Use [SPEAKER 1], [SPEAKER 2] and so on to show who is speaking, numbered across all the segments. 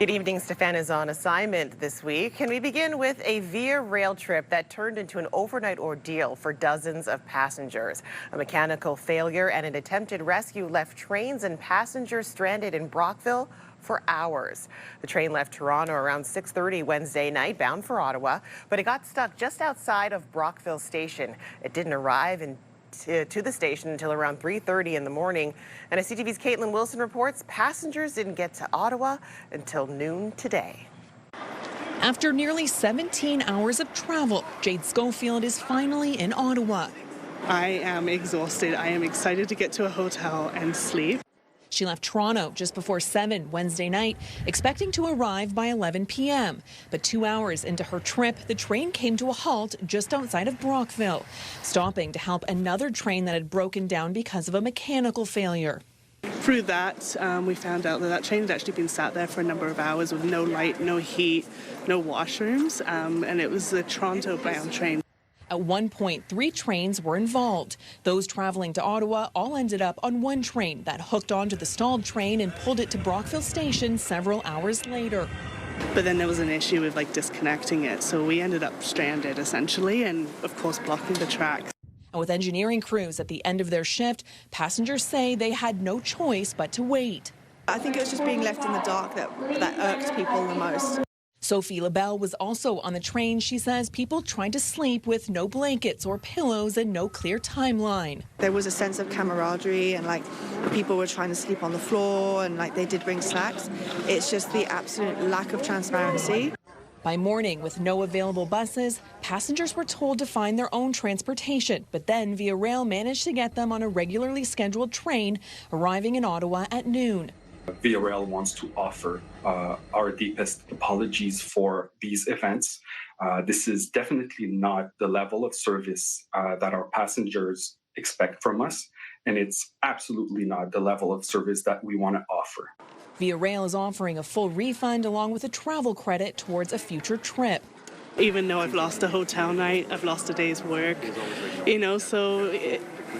[SPEAKER 1] Good evening. Stefan is on assignment this week. Can we begin with a Via Rail trip that turned into an overnight ordeal for dozens of passengers? A mechanical failure and an attempted rescue left trains and passengers stranded in Brockville for hours. The train left Toronto around 6:30 Wednesday night, bound for Ottawa, but it got stuck just outside of Brockville station. It didn't arrive to the station until around 3:30 in the morning. And as CTV's Caitlin Wilson reports, passengers didn't get to Ottawa until noon today.
[SPEAKER 2] After nearly 17 hours of travel, Jade Schofield is finally in Ottawa.
[SPEAKER 3] I am exhausted. I am excited to get to a hotel and sleep.
[SPEAKER 2] She left Toronto just before 7 Wednesday night, expecting to arrive by 11 p.m. But 2 hours into her trip, the train came to a halt just outside of Brockville, stopping to help another train that had broken down because of a mechanical failure.
[SPEAKER 3] Through that, we found out that train had actually been sat there for a number of hours with no light, no heat, no washrooms, and it was a Toronto-bound train.
[SPEAKER 2] At one point, 3 trains were involved. Those traveling to Ottawa all ended up on one train that hooked onto the stalled train and pulled it to Brockville station several hours later.
[SPEAKER 3] But then there was an issue with disconnecting it, so we ended up stranded essentially, and of course blocking the tracks.
[SPEAKER 2] And with engineering crews at the end of their shift, passengers say they had no choice but to wait.
[SPEAKER 4] I think it was just being left in the dark that irked people the most.
[SPEAKER 2] Sophie LaBelle was also on the train. She says people tried to sleep with no blankets or pillows and no clear timeline.
[SPEAKER 4] There was a sense of camaraderie and people were trying to sleep on the floor and they did bring slacks. It's just the absolute lack of transparency.
[SPEAKER 2] By morning, with no available buses, passengers were told to find their own transportation, but then Via Rail managed to get them on a regularly scheduled train, arriving in Ottawa at noon.
[SPEAKER 5] Via Rail wants to offer our deepest apologies for these events. This is definitely not the level of service that our passengers expect from us, and it's absolutely not the level of service that we want to offer.
[SPEAKER 2] Via Rail is offering a full refund along with a travel credit towards a future trip.
[SPEAKER 3] Even though I've lost a hotel night, I've lost a day's work, so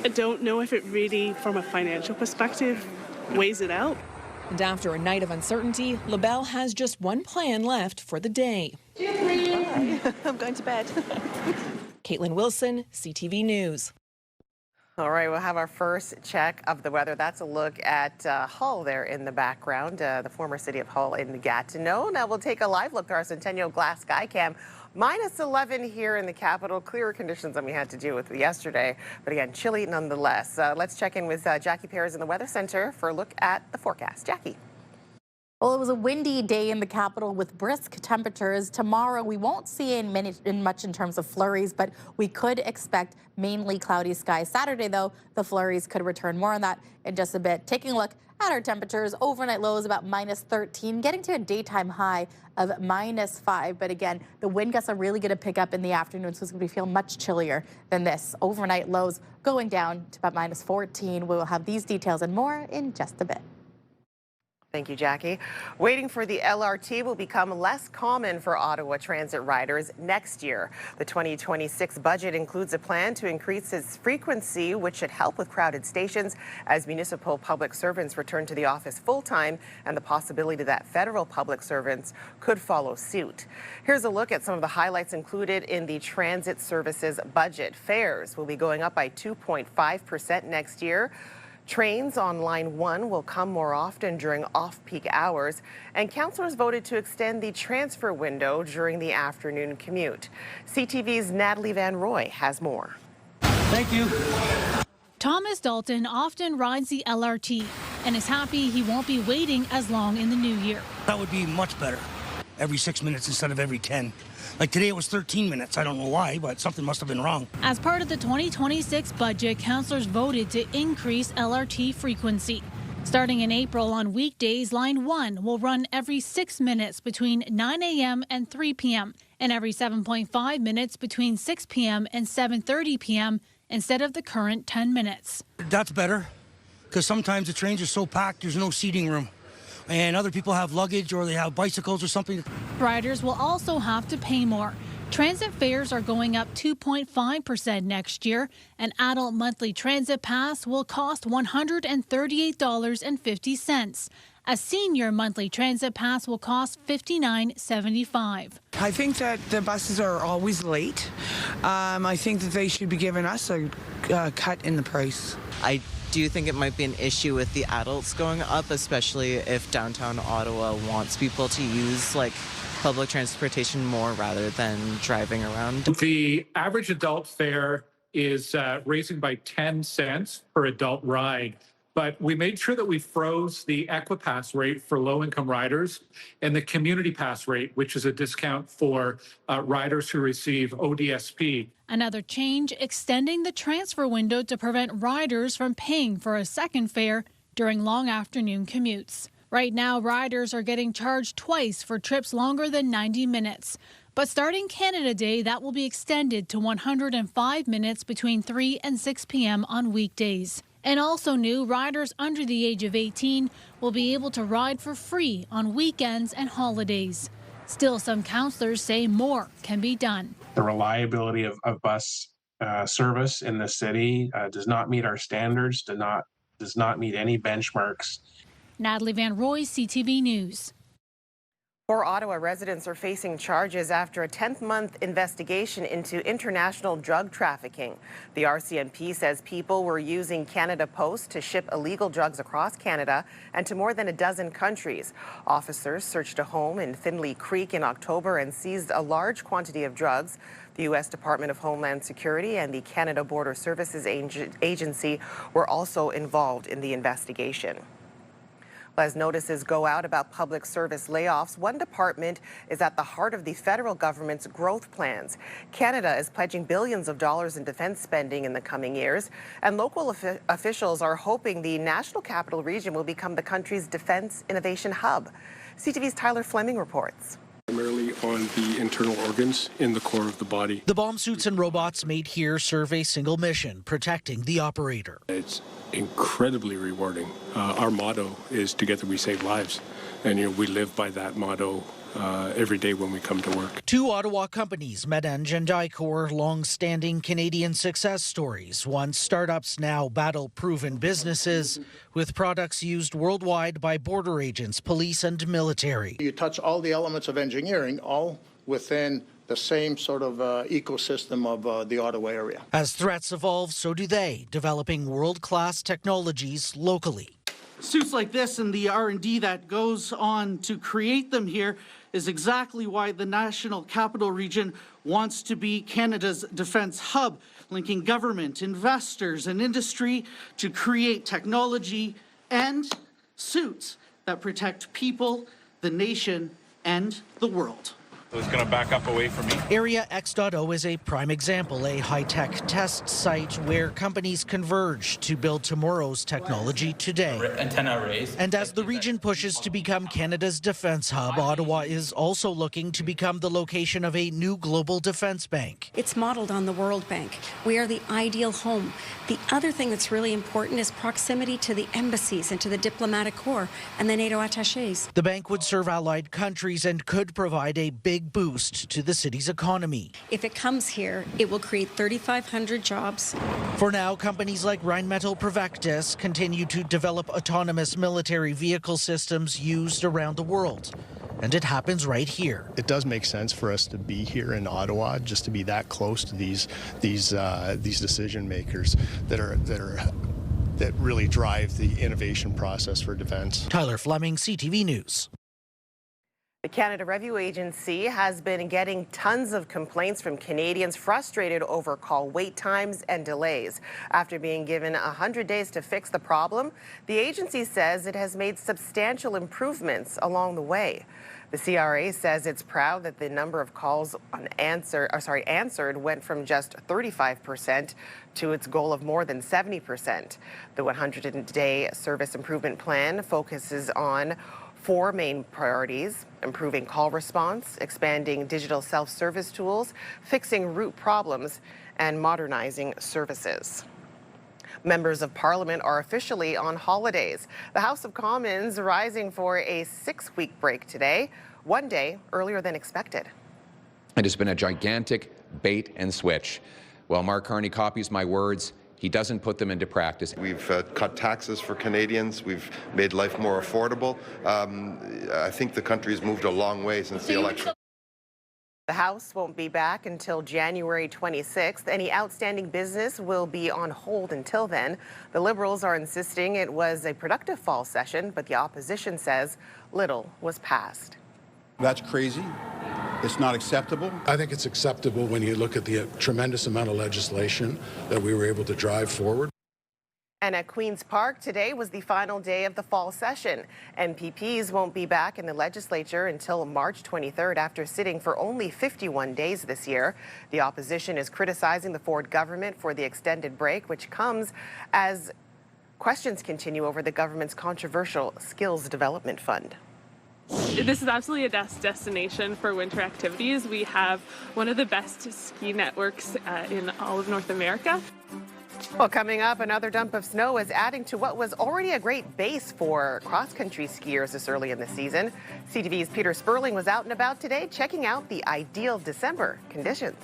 [SPEAKER 3] I don't know if it really, from a financial perspective, weighs it out.
[SPEAKER 2] And after a night of uncertainty, LaBelle has just one plan left for the day.
[SPEAKER 4] I'm going to bed.
[SPEAKER 2] Caitlin Wilson, CTV News.
[SPEAKER 1] All right, we'll have our first check of the weather. That's a look at Hull there in the background, the former city of Hull in Gatineau. Now we'll take a live look at our Centennial Glass Sky Cam. -11 here in the capital, clearer conditions than we had to deal with yesterday, but again, chilly nonetheless. Let's check in with Jackie Perez in the Weather Center for a look at the forecast. Jackie.
[SPEAKER 6] Well, it was a windy day in the capital with brisk temperatures. Tomorrow, we won't see much in terms of flurries, but we could expect mainly cloudy skies. Saturday, though, the flurries could return. More on that in just a bit. Taking a look at our temperatures, overnight lows about -13, getting to a daytime high of -5. But again, the wind gusts are really going to pick up in the afternoon, so it's going to feel much chillier than this. Overnight lows going down to about -14. We will have these details and more in just a bit.
[SPEAKER 1] Thank you, Jackie. Waiting for the LRT will become less common for Ottawa Transit riders next year. The 2026 budget includes a plan to increase its frequency, which should help with crowded stations as municipal public servants return to the office full-time, and the possibility that federal public servants could follow suit. Here's a look at some of the highlights included in the transit services budget. Fares will be going up by 2.5% next year. Trains on Line 1 will come more often during off-peak hours, and councillors voted to extend the transfer window during the afternoon commute. CTV's Natalie Van Roy has more.
[SPEAKER 7] Thank you.
[SPEAKER 8] Thomas Dalton often rides the LRT and is happy he won't be waiting as long in the new year.
[SPEAKER 7] That would be much better. Every 6 minutes instead of every 10. Like today it was 13 minutes. I don't know why, but something must have been wrong.
[SPEAKER 8] As part of the 2026 budget, councillors voted to increase LRT frequency. Starting in April on weekdays, Line 1 will run every 6 minutes between 9 a.m. and 3 p.m. and every 7.5 minutes between 6 p.m. and 7:30 p.m. instead of the current 10 minutes.
[SPEAKER 7] That's better, because sometimes the trains are so packed there's no seating room. And other people have luggage or they have bicycles or something.
[SPEAKER 8] Riders will also have to pay more. Transit fares are going up 2.5% next year. An adult monthly transit pass will cost $138.50. A senior monthly transit pass will cost $59.75.
[SPEAKER 9] I think that the buses are always late. I think that they should be giving us a cut in the price.
[SPEAKER 10] I do think it might be an issue with the adults going up, especially if downtown Ottawa wants people to use public transportation more rather than driving around.
[SPEAKER 11] The average adult fare is raising by 10 cents per adult ride. But we made sure that we froze the Equipass rate for low-income riders and the Community Pass rate, which is a discount for riders who receive ODSP.
[SPEAKER 8] Another change, extending the transfer window to prevent riders from paying for a second fare during long afternoon commutes. Right now, riders are getting charged twice for trips longer than 90 minutes. But starting Canada Day, that will be extended to 105 minutes between 3 and 6 p.m. on weekdays. And also new, riders under the age of 18 will be able to ride for free on weekends and holidays. Still, some councillors say more can be done.
[SPEAKER 12] The reliability of bus service in the city does not meet our standards, does not meet any benchmarks.
[SPEAKER 8] Natalie Van Roy, CTV News.
[SPEAKER 1] 4 Ottawa residents are facing charges after a 10th-month investigation into international drug trafficking. The RCMP says people were using Canada Post to ship illegal drugs across Canada and to more than a dozen countries. Officers searched a home in Finley Creek in October and seized a large quantity of drugs. The U.S. Department of Homeland Security and the Canada Border Services Agency were also involved in the investigation. As notices go out about public service layoffs, one department is at the heart of the federal government's growth plans. Canada is pledging billions of dollars in defense spending in the coming years, and local officials are hoping the National Capital Region will become the country's defense innovation hub. CTV's Tyler Fleming reports.
[SPEAKER 13] Primarily on the internal organs in the core of the body.
[SPEAKER 14] The bomb suits and robots made here serve a single mission, protecting the operator.
[SPEAKER 13] It's incredibly rewarding. Our motto is together we save lives. And we live by that motto every day when we come to work.
[SPEAKER 14] 2 Ottawa companies, Medenge and Dicor, long-standing Canadian success stories. Once startups, now battle-proven businesses with products used worldwide by border agents, police and military.
[SPEAKER 15] You touch all the elements of engineering, all within the same sort of ecosystem of the Ottawa area.
[SPEAKER 14] As threats evolve, so do they, developing world-class technologies locally.
[SPEAKER 16] Suits like this and the R&D that goes on to create them here is exactly why the National Capital Region wants to be Canada's defense hub, linking government, investors, and industry to create technology and suits that protect people, the nation, and the world.
[SPEAKER 17] It's going to back up away from me.
[SPEAKER 14] Area X.O is a prime example, a high-tech test site where companies converge to build tomorrow's technology today.
[SPEAKER 17] Antenna arrays.
[SPEAKER 14] And as the region pushes to become Canada's defense hub, Ottawa is also looking to become the location of a new global defense bank.
[SPEAKER 18] It's modeled on the World Bank. We are the ideal home. The other thing that's really important is proximity to the embassies and to the diplomatic corps and the NATO attachés.
[SPEAKER 14] The bank would serve allied countries and could provide a big boost to the city's economy.
[SPEAKER 18] If it comes here, it will create 3,500 jobs.
[SPEAKER 14] For now, companies like Rheinmetall Prevectus continue to develop autonomous military vehicle systems used around the world. And it happens right here.
[SPEAKER 19] It does make sense for us to be here in Ottawa, just to be that close to these decision makers that really drive the innovation process for defense.
[SPEAKER 14] Tyler Fleming, CTV News.
[SPEAKER 1] The Canada Review Agency has been getting tons of complaints from Canadians frustrated over call wait times and delays. After being given 100 days to fix the problem, the agency says it has made substantial improvements along the way. The CRA says it's proud that the number of calls answered went from just 35% to its goal of more than 70%. The 100-day service improvement plan focuses on 4 main priorities: improving call response, expanding digital self-service tools, fixing root problems, and modernizing services. Members of Parliament are officially on holidays. The House of Commons rising for a 6-week break today, 1 day earlier than expected.
[SPEAKER 20] It has been a gigantic bait and switch. While Mark Carney copies my words, he doesn't put them into practice.
[SPEAKER 21] We've cut taxes for Canadians. We've made life more affordable. I think the country's moved a long way since the election.
[SPEAKER 1] The House won't be back until January 26th. Any outstanding business will be on hold until then. The Liberals are insisting it was a productive fall session, but the opposition says little was passed.
[SPEAKER 22] That's crazy. It's not acceptable.
[SPEAKER 23] I think it's acceptable when you look at the tremendous amount of legislation that we were able to drive forward.
[SPEAKER 1] And at Queen's Park, today was the final day of the fall session. MPPs won't be back in the legislature until March 23rd after sitting for only 51 days this year. The opposition is criticizing the Ford government for the extended break, which comes as questions continue over the government's controversial Skills Development Fund.
[SPEAKER 24] This is absolutely a destination for winter activities. We have one of the best ski networks in all of North America.
[SPEAKER 1] Well, coming up, another dump of snow is adding to what was already a great base for cross-country skiers this early in the season. CTV's Peter Sperling was out and about today checking out the ideal December conditions.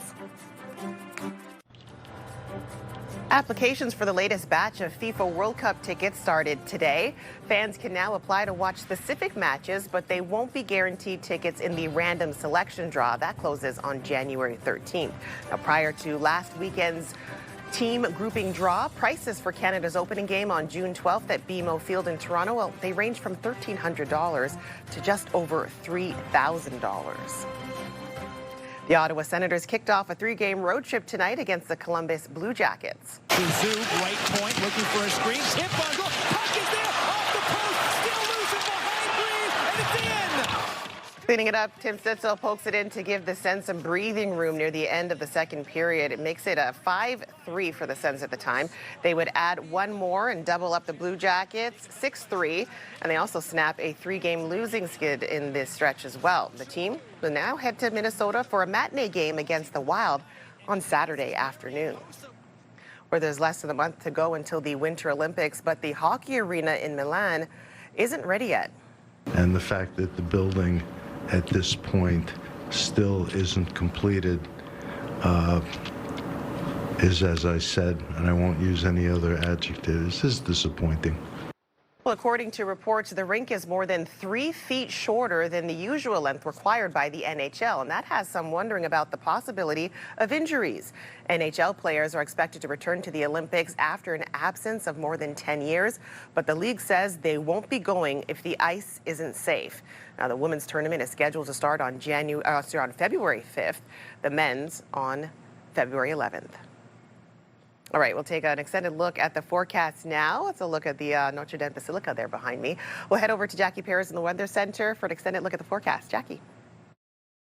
[SPEAKER 1] Applications for the latest batch of FIFA World Cup tickets started today. Fans can now apply to watch specific matches, but they won't be guaranteed tickets in the random selection draw. That closes on January 13th. Now, prior to last weekend's team grouping draw, prices for Canada's opening game on June 12th at BMO Field in Toronto, well, they range from $1,300 to just over $3,000. The Ottawa Senators kicked off a 3-game road trip tonight against the Columbus Blue Jackets.
[SPEAKER 25] Suzu, right point, looking for a screen, tip on goal, puck is there, off the post, still loose and behind Breeze, and it's in!
[SPEAKER 1] Cleaning it up, Tim Stitzel pokes it in to give the Sens some breathing room near the end of the second period. It makes it a 5-3 for the Sens at the time. They would add one more and double up the Blue Jackets, 6-3, and they also snap a 3-game losing skid in this stretch as well. The team will now head to Minnesota for a matinee game against the Wild on Saturday afternoon. Where there's less than a month to go until the Winter Olympics, but the hockey arena in Milan isn't ready yet.
[SPEAKER 26] And the fact that the building at this point still isn't completed is, as I said, and I won't use any other adjectives, is disappointing.
[SPEAKER 1] Well, according to reports, the rink is more than 3 feet shorter than the usual length required by the NHL, and that has some wondering about the possibility of injuries. NHL players are expected to return to the Olympics after an absence of more than 10 years, but the league says they won't be going if the ice isn't safe. Now, the women's tournament is scheduled to start on February 5th, the men's on February 11th. All right, we'll take an extended look at the forecast now. Let's look at the Notre Dame Basilica there behind me. We'll head over to Jackie Perez in the Weather Center for an extended look at the forecast. Jackie.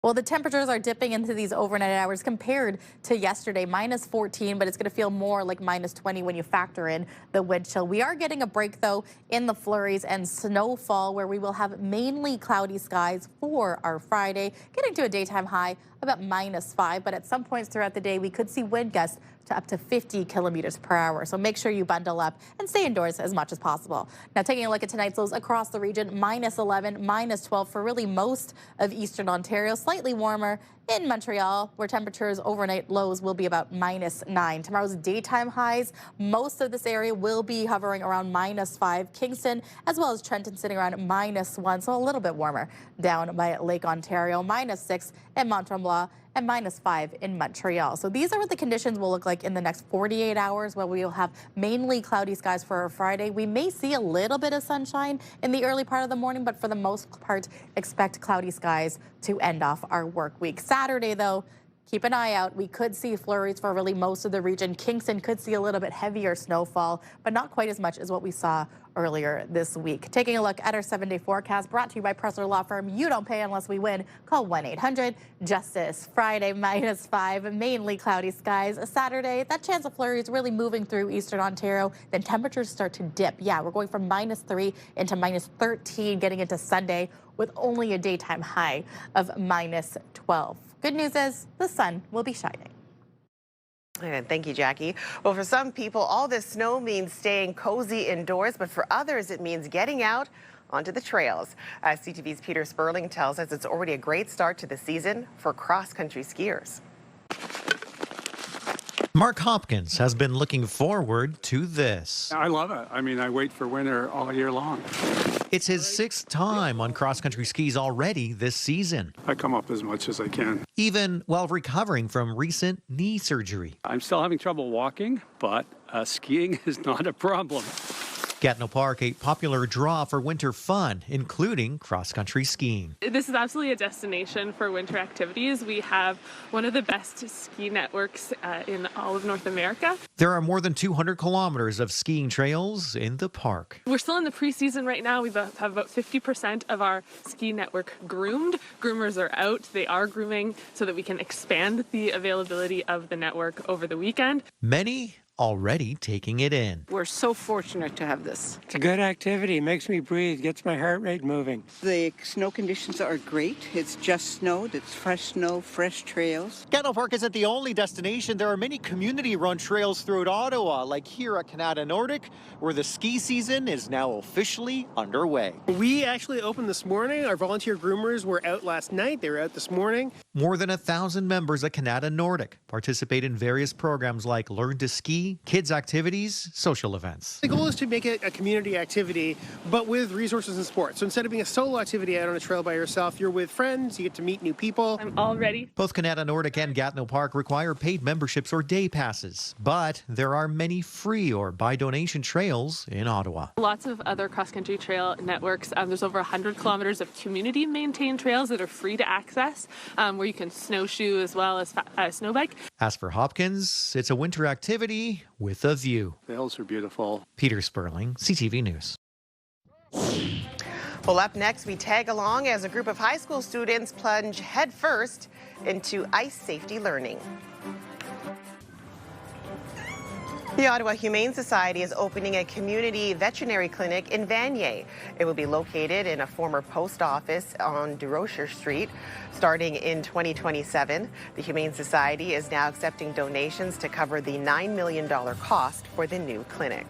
[SPEAKER 6] Well, the temperatures are dipping into these overnight hours compared to yesterday, -14, but it's going to feel more like -20 when you factor in the wind chill. We are getting a break, though, in the flurries and snowfall, where we will have mainly cloudy skies for our Friday, getting to a daytime high about -5. But at some points throughout the day, we could see wind gusts to up to 50 kilometers per hour. So make sure you bundle up and stay indoors as much as possible. Now, taking a look at tonight's lows across the region, -11, -12 for really most of eastern Ontario. Slightly warmer in Montreal, where temperatures overnight lows will be about -9. Tomorrow's daytime highs, most of this area will be hovering around -5. Kingston, as well as Trenton, sitting around -1, so a little bit warmer down by Lake Ontario, -6 in Mont-Tremblant, and -5 in Montreal. So these are what the conditions will look like in the next 48 hours, where we will have mainly cloudy skies for our Friday. We may see a little bit of sunshine in the early part of the morning, but for the most part, expect cloudy skies to end off our work week. Saturday, though, keep an eye out. We could see flurries for really most of the region. Kingston could see a little bit heavier snowfall, but not quite as much as what we saw earlier this week. Taking a look at our 7-day forecast, brought to you by Pressler Law Firm. You don't pay unless we win. Call 1-800-JUSTICE. Friday, -5, mainly cloudy skies. Saturday, that chance of flurries really moving through eastern Ontario. Then temperatures start to dip. Yeah, we're going from -3 into -13, getting into Sunday with only a daytime high of -12. Good news is the sun will be shining.
[SPEAKER 1] Thank you, Jackie. Well, for some people, all this snow means staying cozy indoors, but for others, it means getting out onto the trails. As CTV's Peter Sperling tells us, it's already a great start to the season for cross-country skiers.
[SPEAKER 2] Mark Hopkins has been looking forward to this.
[SPEAKER 23] I love it. I mean, I wait for winter all year long.
[SPEAKER 2] It's his 6th time on cross-country skis already this season.
[SPEAKER 23] I come up as much as I can.
[SPEAKER 2] Even while recovering from recent knee surgery.
[SPEAKER 23] I'm still having trouble walking, but skiing is not a problem.
[SPEAKER 2] Gatineau Park, a popular draw for winter fun, including cross-country skiing.
[SPEAKER 24] This is absolutely a destination for winter activities. We have one of the best ski networks in all of North America.
[SPEAKER 2] There are more than 200 kilometers of skiing trails in the park.
[SPEAKER 24] We're still in the preseason right now. We have about 50% of our ski network groomed. Groomers are out. They are grooming so that we can expand the availability of the network over the weekend.
[SPEAKER 2] Many already taking it in.
[SPEAKER 3] We're so fortunate to have this.
[SPEAKER 4] It's a good activity. It makes me breathe, gets my heart rate moving.
[SPEAKER 3] The snow conditions are great. It's just snowed. It's fresh snow, fresh trails.
[SPEAKER 2] Gatineau Park isn't the only destination. There are many community-run trails throughout Ottawa, like here at Canada Nordic, where the ski season is now officially underway.
[SPEAKER 5] We actually opened this morning. Our volunteer groomers were out last night. They were out this morning.
[SPEAKER 2] More than 1,000 members at Canada Nordic participate in various programs like Learn to Ski, kids activities, social events.
[SPEAKER 5] The goal is to make it a community activity, but with resources and support. So instead of being a solo activity out on a trail by yourself, you're with friends, you get to meet new people.
[SPEAKER 24] I'm all ready.
[SPEAKER 2] Both Canada Nordic and Gatineau Park require paid memberships or day passes, but there are many free or by donation trails in Ottawa.
[SPEAKER 24] Lots of other cross-country trail networks. There's over 100 kilometers of community-maintained trails that are free to access, where you can snowshoe as well as snowbike.
[SPEAKER 2] As for Hopkins, it's a winter activity with a view.
[SPEAKER 23] The hills are beautiful.
[SPEAKER 2] Peter Sperling, CTV News.
[SPEAKER 1] Well, up next, we tag along as a group of high school students plunge headfirst into ice safety learning. The Ottawa Humane Society is opening a community veterinary clinic in Vanier. It will be located in a former post office on Durocher Street. Starting in 2027, the Humane Society is now accepting donations to cover the $9 million cost for the new clinic.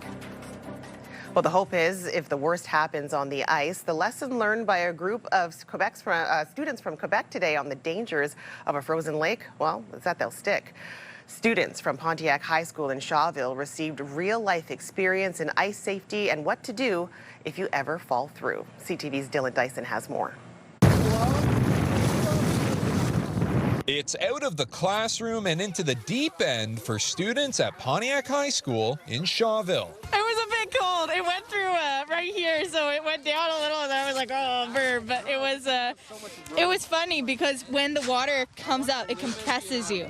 [SPEAKER 1] Well, the hope is if the worst happens on the ice, the lesson learned by a group of students from Quebec today on the dangers of a frozen lake, well, is that they'll stick. Students from Pontiac High School in Shawville received real-life experience in ice safety and what to do if you ever fall through. CTV's Dylan Dyson has more.
[SPEAKER 7] It's out of the classroom and into the deep end for students at Pontiac High School in Shawville.
[SPEAKER 20] It was a bit cold. It went through right here, so it went down a little, and I was like, oh, burr. But it was funny because when the water comes up, it compresses you,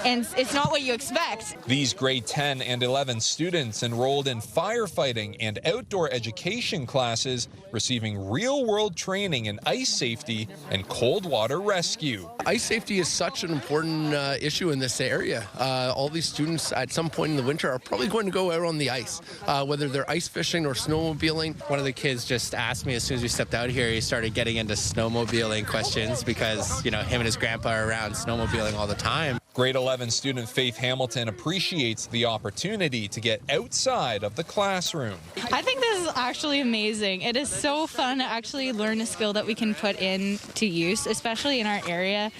[SPEAKER 20] and it's not what you expect.
[SPEAKER 7] These grade 10 and 11 students enrolled in firefighting and outdoor education classes, receiving real-world training in ice safety and cold water rescue.
[SPEAKER 27] Ice safety is such an important issue in this area. All these students at some point in the winter are probably going to go out on the ice, whether they're ice fishing or snowmobiling.
[SPEAKER 28] One of the kids just asked me as soon as we stepped out here, he started getting into snowmobiling questions because, you know, him and his grandpa are around snowmobiling all the time.
[SPEAKER 7] Grade 11 student Faith Hamilton appreciates the opportunity to get outside of the classroom.
[SPEAKER 20] I think this is actually amazing. It is so fun to actually learn a skill that we can put into use, especially in our area,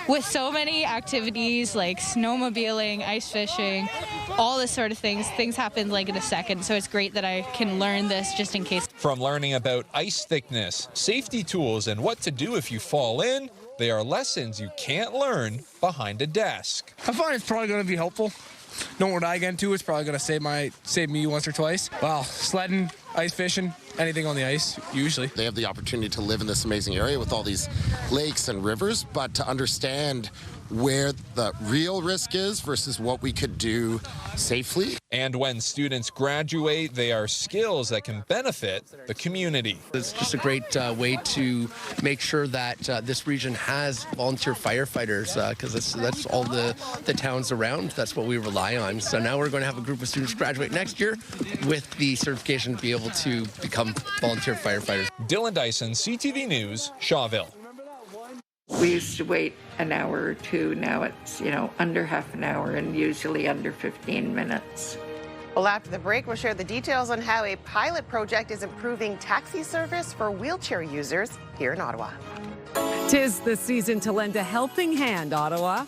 [SPEAKER 20] with so many activities like snowmobiling, ice fishing, all this sort of things. Things happen like in a second, so it's great that I can learn this just in case.
[SPEAKER 7] From learning about ice thickness, safety tools, and what to do if you fall in, they are lessons you can't learn behind a desk.
[SPEAKER 29] I find it's probably going to be helpful. Knowing what I get into is probably going to save me once or twice. Wow, sledding, ice fishing, anything on the ice, usually.
[SPEAKER 30] They have the opportunity to live in this amazing area with all these lakes and rivers, but to understand where the real risk is versus what we could do safely.
[SPEAKER 7] And when students graduate, they are skills that can benefit the community.
[SPEAKER 27] It's just a great way to make sure that this region has volunteer firefighters, because that's all the towns around. That's what we rely on. So now we're going to have a group of students graduate next year with the certification to be able to become volunteer firefighters.
[SPEAKER 7] Dylan Dyson, CTV News, Shawville.
[SPEAKER 3] We used to wait an hour or two. Now it's, under half an hour and usually under 15 minutes.
[SPEAKER 1] Well, after the break, we'll share the details on how a pilot project is improving taxi service for wheelchair users here in Ottawa.
[SPEAKER 31] 'Tis the season to lend a helping hand, Ottawa.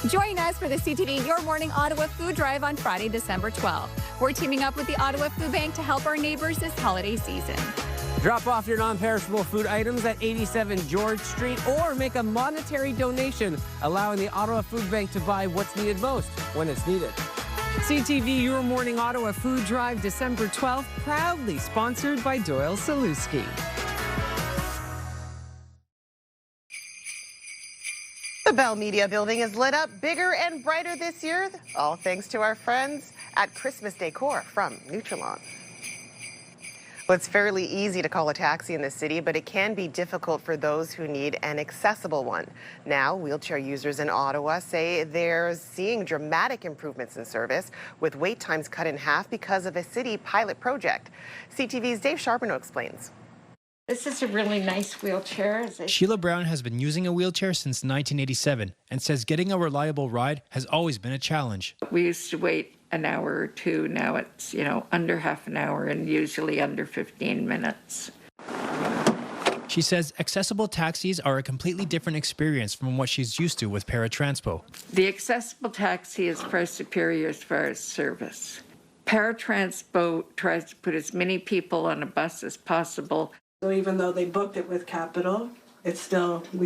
[SPEAKER 8] Join us for the CTV Your Morning Ottawa Food Drive on Friday, December 12th. We're teaming up with the Ottawa Food Bank to help our neighbors this holiday season.
[SPEAKER 9] Drop off your non-perishable food items at 87 George Street or make a monetary donation, allowing the Ottawa Food Bank to buy what's needed most when it's needed. CTV Your Morning Ottawa Food Drive, December 12th, proudly sponsored by Doyle Saluski.
[SPEAKER 1] The Bell Media building is lit up bigger and brighter this year, all thanks to our friends at Christmas Decor from Nutrilon. Well, it's fairly easy to call a taxi in the city, but it can be difficult for those who need an accessible one. Now, wheelchair users in Ottawa say they're seeing dramatic improvements in service, with wait times cut in half because of a city pilot project. CTV's Dave Charbonneau explains.
[SPEAKER 3] This is a really nice wheelchair.
[SPEAKER 10] Sheila Brown has been using a wheelchair since 1987 and says getting a reliable ride has always been a challenge.
[SPEAKER 3] We used to wait an hour or two. Now it's, under half an hour and usually under 15 minutes.
[SPEAKER 10] She says accessible taxis are a completely different experience from what she's used to with Paratranspo.
[SPEAKER 3] The accessible taxi is far superior as far as service. Paratranspo tries to put as many people on a bus as possible.
[SPEAKER 11] So even though they booked it with Capital, we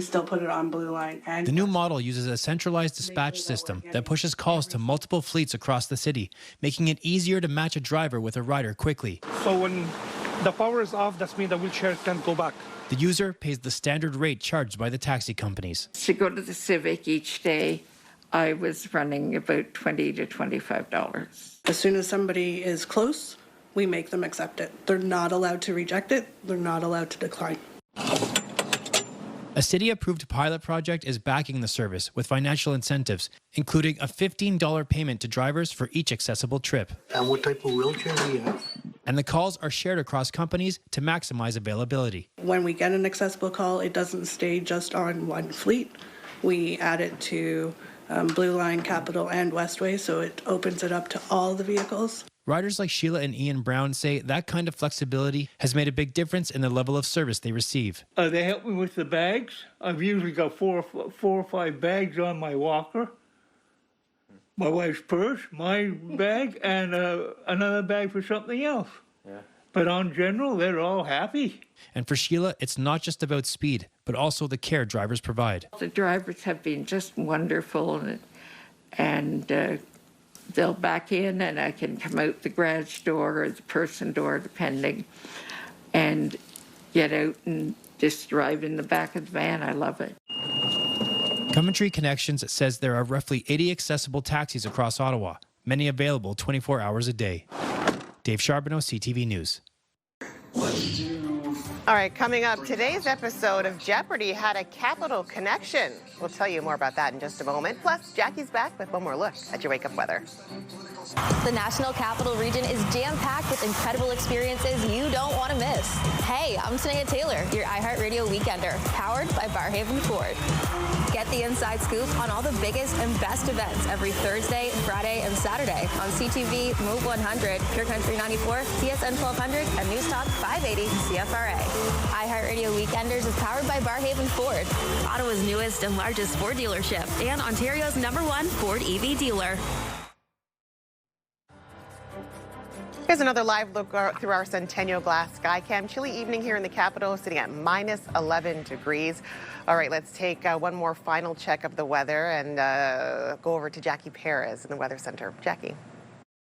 [SPEAKER 11] still put it on Blue Line. And
[SPEAKER 10] the new model uses a centralized dispatch system that pushes calls to multiple fleets across the city, making it easier to match a driver with a rider quickly.
[SPEAKER 12] So when the power is off, that means the wheelchair can't go back.
[SPEAKER 10] The user pays the standard rate charged by the taxi companies.
[SPEAKER 3] To go to the Civic each day, I was running about $20 to $25.
[SPEAKER 11] As soon as somebody is close, we make them accept it. They're not allowed to reject it. They're not allowed to decline.
[SPEAKER 10] A city-approved pilot project is backing the service with financial incentives, including a $15 payment to drivers for each accessible trip.
[SPEAKER 12] And what type of wheelchair do you have?
[SPEAKER 10] And the calls are shared across companies to maximize availability.
[SPEAKER 11] When we get an accessible call, it doesn't stay just on one fleet. We add it to Blue Line, Capital, and Westway, so it opens it up to all the vehicles.
[SPEAKER 10] Riders like Sheila and Ian Brown say that kind of flexibility has made a big difference in the level of service they receive.
[SPEAKER 12] They help me with the bags. I've usually got four or five bags on my walker. My wife's purse, my bag, and another bag for something else. Yeah. But on general, they're all happy.
[SPEAKER 10] And for Sheila, it's not just about speed, but also the care drivers provide.
[SPEAKER 3] The drivers have been just wonderful, and they'll back in and I can come out the garage door or the person door, depending, and get out and just drive in the back of the van. I love it.
[SPEAKER 10] Coventry Connections says there are roughly 80 accessible taxis across Ottawa, many available 24 hours a day. Dave Charbonneau, CTV News.
[SPEAKER 1] All right, coming up, today's episode of Jeopardy had a capital connection. We'll tell you more about that in just a moment. Plus, Jackie's back with one more look at your wake-up weather.
[SPEAKER 13] The National Capital Region is jam-packed with incredible experiences you don't want to miss. Hey, I'm Tanea Taylor, your iHeartRadio Weekender, powered by Barrhaven Ford. Get the inside scoop on all the biggest and best events every Thursday, Friday, and Saturday on CTV, Move 100, Pure Country 94, TSN 1200, and News Talk 580 CFRA. iHeartRadio Weekenders is powered by Barrhaven Ford, Ottawa's newest and largest Ford dealership, and Ontario's #1 Ford EV dealer.
[SPEAKER 1] Here's another live look through our Centennial Glass sky cam. Chilly evening here in the capital, sitting at minus 11 degrees. All right, let's take one more final check of the weather and go over to Jackie Perez in the Weather Center. Jackie.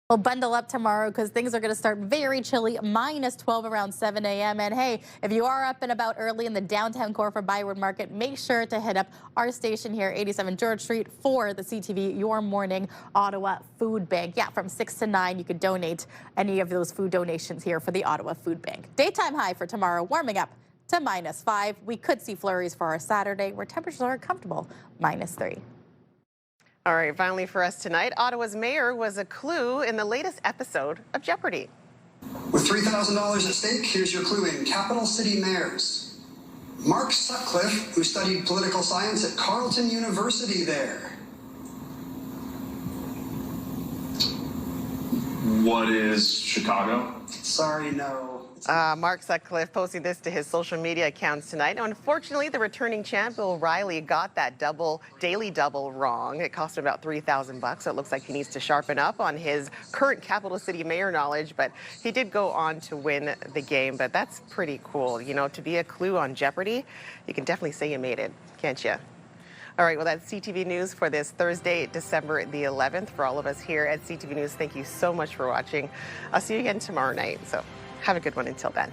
[SPEAKER 6] Well, bundle up tomorrow because things are going to start very chilly, minus 12 around 7 a.m. And hey, if you are up and about early in the downtown core for Byward Market, make sure to hit up our station here, 87 George Street, for the CTV Your Morning Ottawa Food Bank. Yeah, from 6 to 9, you could donate any of those food donations here for the Ottawa Food Bank. Daytime high for tomorrow, warming up to minus 5. We could see flurries for our Saturday, where temperatures are comfortable, minus 3.
[SPEAKER 1] All right, finally for us tonight, Ottawa's mayor was a clue in the latest episode of Jeopardy.
[SPEAKER 15] With $3,000 at stake, here's your clue in Capital City Mayors. Mark Sutcliffe, who studied political science at Carleton University there.
[SPEAKER 16] What is Chicago?
[SPEAKER 15] Sorry, no.
[SPEAKER 1] Mark Sutcliffe posting this to his social media accounts tonight. Now, unfortunately, the returning champ, Bill Riley, got that daily double wrong. It cost him about $3,000, so it looks like he needs to sharpen up on his current capital city mayor knowledge, but he did go on to win the game. But that's pretty cool. You know, to be a clue on Jeopardy, you can definitely say you made it, can't you? All right, well, that's CTV News for this Thursday, December the 11th. For all of us here at CTV News, thank you so much for watching. I'll see you again tomorrow night, so have a good one until then.